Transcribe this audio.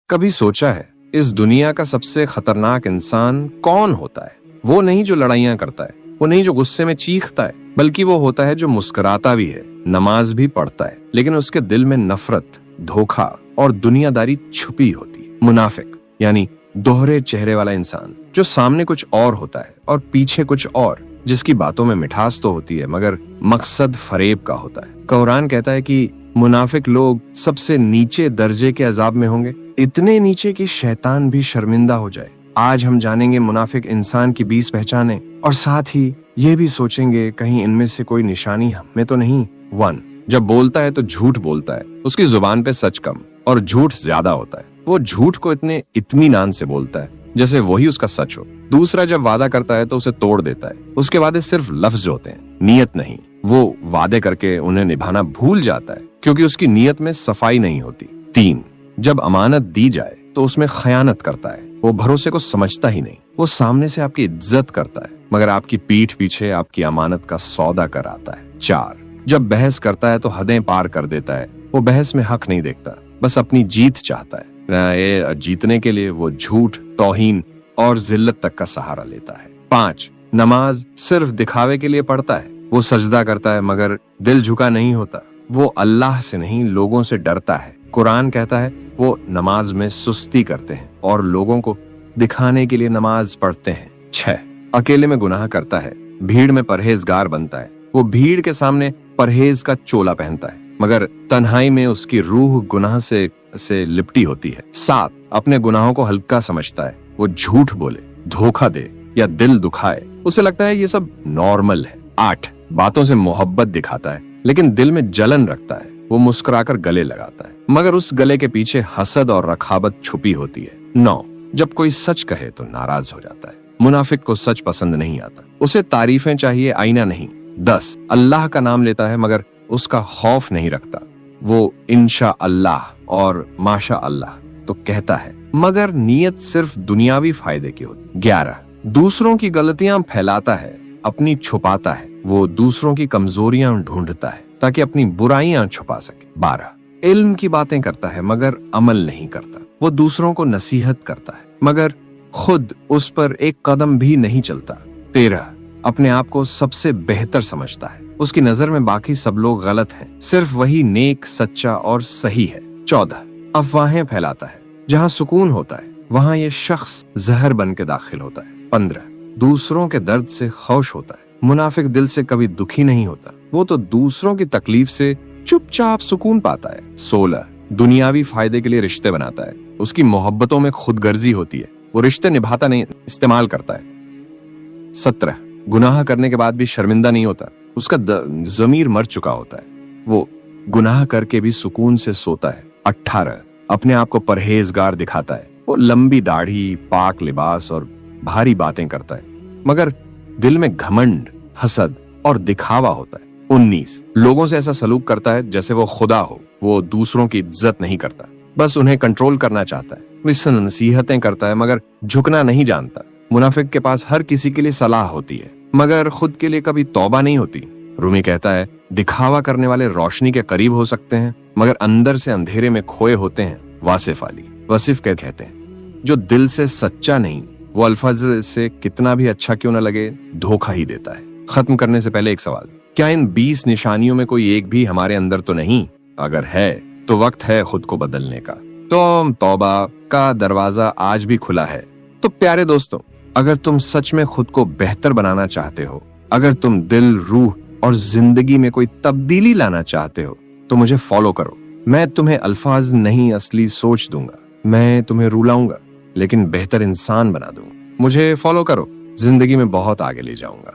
कभी सोचा है इस दुनिया का सबसे खतरनाक इंसान कौन होता है? वो नहीं जो लड़ाइयां करता है, वो नहीं जो गुस्से में चीखता है, बल्कि वो होता है जो मुस्कुराता भी है, नमाज भी पढ़ता है, लेकिन उसके दिल में नफरत, धोखा और दुनियादारी छुपी होती है। मुनाफिक यानी दोहरे चेहरे वाला इंसान, जो सामने कुछ और होता है और पीछे कुछ और, जिसकी बातों में मिठास तो होती है मगर मकसद फरेब का होता है। कुरान कहता है कि मुनाफिक लोग सबसे नीचे दर्जे के अजाब में होंगे, इतने नीचे कि शैतान भी शर्मिंदा हो जाए। आज हम जानेंगे मुनाफिक इंसान की 20 पहचानें और साथ ही ये भी सोचेंगे कहीं इनमें से कोई निशानी हम में तो नहीं। 1. जब बोलता है तो झूठ बोलता है, उसकी जुबान पे सच कम और झूठ ज्यादा होता है। वो झूठ को इतने इत्मीनान से बोलता है जैसे वही उसका सच हो। 2. जब वादा करता है तो उसे तोड़ देता है, उसके वादे सिर्फ लफ्ज होते हैं, नियत नहीं। वो वादे करके उन्हें निभाना भूल जाता है क्योंकि उसकी नियत में सफाई नहीं होती। 3. जब अमानत दी जाए तो उसमें खयानत करता है, वो भरोसे को समझता ही नहीं। वो सामने से आपकी इज्जत करता है मगर आपकी पीठ पीछे आपकी अमानत का सौदा कराता है। 4. जब बहस करता है तो हदें पार कर देता है, वो बहस में हक नहीं देखता, बस अपनी जीत चाहता है। ये जीतने के लिए वो झूठ, तौहीन और जिल्लत तक का सहारा लेता है। 5. नमाज सिर्फ दिखावे के लिए पढ़ता है, वो सजदा करता है मगर दिल झुका नहीं होता। वो अल्लाह से नहीं लोगों से डरता है। कुरान कहता है वो नमाज में सुस्ती करते हैं और लोगों को दिखाने के लिए नमाज पढ़ते हैं। 6. अकेले में गुनाह करता है, भीड़ में परहेजगार बनता है, वो भीड़ के सामने परहेज का चोला पहनता है मगर तन्हाई में उसकी रूह गुनाह से लिपटी होती है। 7. अपने गुनाहों को हल्का समझता है, वो झूठ बोले, धोखा दे या दिल दुखाए, उसे लगता है ये सब नॉर्मल है। 8. बातों से मोहब्बत दिखाता है लेकिन दिल में जलन रखता है, वो मुस्कुराकर गले लगाता है मगर उस गले के पीछे हसद और रखाबत छुपी होती है। 9. जब कोई सच कहे तो नाराज हो जाता है, मुनाफिक को सच पसंद नहीं आता, उसे तारीफें चाहिए, आईना नहीं। 10. अल्लाह का नाम लेता है मगर उसका खौफ नहीं रखता, वो इंशा अल्लाह और माशा अल्लाह तो कहता है मगर नीयत सिर्फ दुनियावी फायदे की होती। 11. दूसरों की गलतियां फैलाता है, अपनी छुपाता है, वो दूसरों की कमजोरियां ढूंढता है ताकि अपनी बुराइयां छुपा सके। 12. इल्म की बातें करता है मगर अमल नहीं करता, वो दूसरों को नसीहत करता है मगर खुद उस पर एक कदम भी नहीं चलता। 13. अपने आप को सबसे बेहतर समझता है, उसकी नजर में बाकी सब लोग गलत हैं, सिर्फ वही नेक, सच्चा और सही है। 14. अफवाहें फैलाता है, जहाँ सुकून होता है वहाँ ये शख्स जहर बन के दाखिल होता है। 15. दूसरों के दर्द से खुश होता है, मुनाफिक दिल से कभी दुखी नहीं होता, वो तो दूसरों की तकलीफ से चुपचाप सुकून पाता है। 16. दुनियावी फायदे के लिए रिश्ते बनाता है, उसकी मोहब्बतों में खुदगर्जी होती है, वो रिश्ते निभाता नहीं, इस्तेमाल करता है। 17. गुनाह करने के बाद भी शर्मिंदा नहीं होता, उसका ज़मीर मर चुका होता है, वो गुनाह करके भी सुकून से सोता है। 18. अपने आप को परहेजगार दिखाता है, वो लंबी दाढ़ी, पाक लिबास और भारी बातें करता है मगर दिल में घमंड, हसद और दिखावा होता है। 19. लोगों से ऐसा सलूक करता है जैसे वो खुदा हो, वो दूसरों की इज्जत नहीं करता, बस उन्हें कंट्रोल करना चाहता है। वो नसीहतें करता है मगर झुकना नहीं जानता। मुनाफिक के पास हर किसी के लिए सलाह होती है मगर खुद के लिए कभी तौबा नहीं होती। रूमी कहता है दिखावा करने वाले रोशनी के करीब हो सकते हैं मगर अंदर से अंधेरे में खोए होते हैं। वासिफ अली वसीफ कहते हैं जो दिल से सच्चा नहीं, वो अल्फाज से कितना भी अच्छा क्यों न लगे, धोखा ही देता है। खत्म करने से पहले एक सवाल, क्या इन 20 निशानियों में कोई एक भी हमारे अंदर तो नहीं? अगर है तो वक्त है खुद को बदलने का। तो तौबा का दरवाजा आज भी खुला है। तो प्यारे दोस्तों, अगर तुम सच में खुद को बेहतर बनाना चाहते हो, अगर तुम दिल, रूह और जिंदगी में कोई तब्दीली लाना चाहते हो तो मुझे फॉलो करो। मैं तुम्हें अल्फाज नहीं, असली सोच दूंगा, मैं तुम्हें रुलाऊंगा लेकिन बेहतर इंसान बना दूंगा। मुझे फॉलो करो, जिंदगी में बहुत आगे ले जाऊंगा।